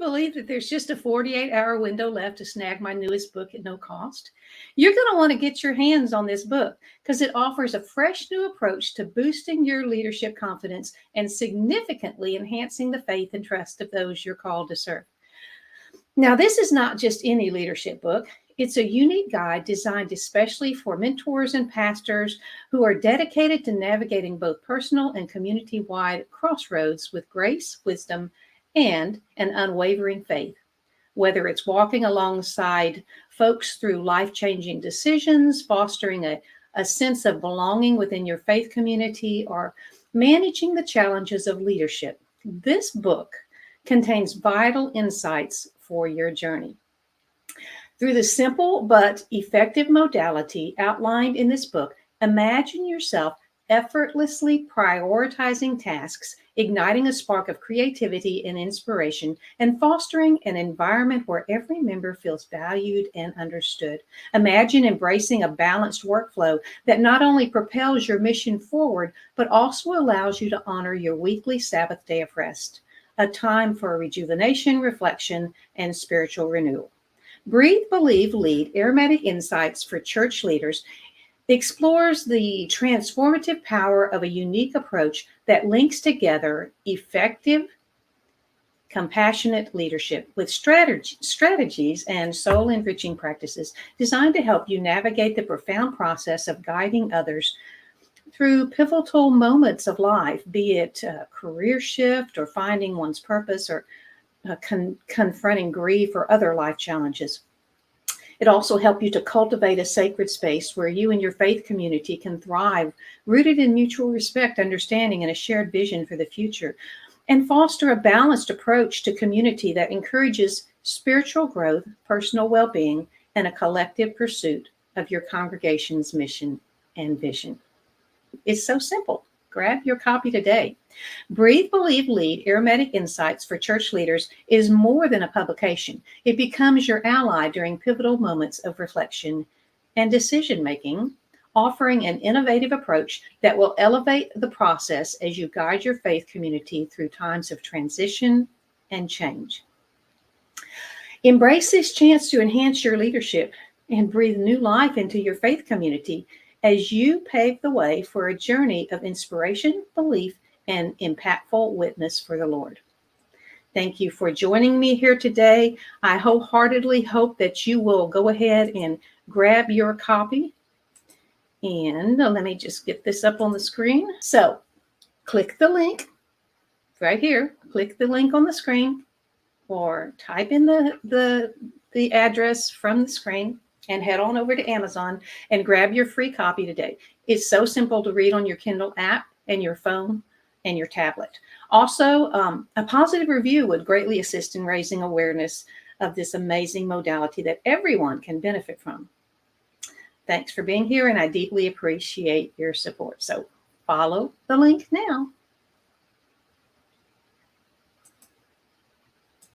believe that there's just a 48-hour window left to snag my newest book at no cost? You're going to want to get your hands on this book because it offers a fresh new approach to boosting your leadership confidence and significantly enhancing the faith and trust of those you're called to serve. Now, this is not just any leadership book. It's a unique guide designed especially for mentors and pastors who are dedicated to navigating both personal and community-wide crossroads with grace, wisdom, and an unwavering faith. Whether it's walking alongside folks through life-changing decisions, fostering a sense of belonging within your faith community, or managing the challenges of leadership, this book contains vital insights for your journey. Through the simple but effective modality outlined in this book, imagine yourself effortlessly prioritizing tasks, igniting a spark of creativity and inspiration, and fostering an environment where every member feels valued and understood. Imagine embracing a balanced workflow that not only propels your mission forward, but also allows you to honor your weekly Sabbath day of rest, a time for rejuvenation, reflection, and spiritual renewal. Breathe, Believe, Lead, Aromatic Insights for Church Leaders explores the transformative power of a unique approach that links together effective, compassionate leadership with strategies and soul-enriching practices designed to help you navigate the profound process of guiding others through pivotal moments of life, be it a career shift or finding one's purpose or confronting grief or other life challenges. It also helps you to cultivate a sacred space where you and your faith community can thrive, rooted in mutual respect, understanding, and a shared vision for the future, and foster a balanced approach to community that encourages spiritual growth, personal well-being, and a collective pursuit of your congregation's mission and vision. It's so simple. Grab your copy today. Breathe, Believe, Lead, Aromatic Insights for Church Leaders is more than a publication. It becomes your ally during pivotal moments of reflection and decision-making, offering an innovative approach that will elevate the process as you guide your faith community through times of transition and change. Embrace this chance to enhance your leadership and breathe new life into your faith community as you pave the way for a journey of inspiration, belief, and impactful witness for the Lord. Thank you for joining me here today. I wholeheartedly hope that you will go ahead and grab your copy. And let me just get this up on the screen. So click the link right here. Click the link on the screen or type in the address from the screen and head on over to Amazon and grab your free copy today. It's so simple to read on your Kindle app and your phone and your tablet. Also, a positive review would greatly assist in raising awareness of this amazing modality that everyone can benefit from. Thanks for being here, and I deeply appreciate your support. So follow the link now.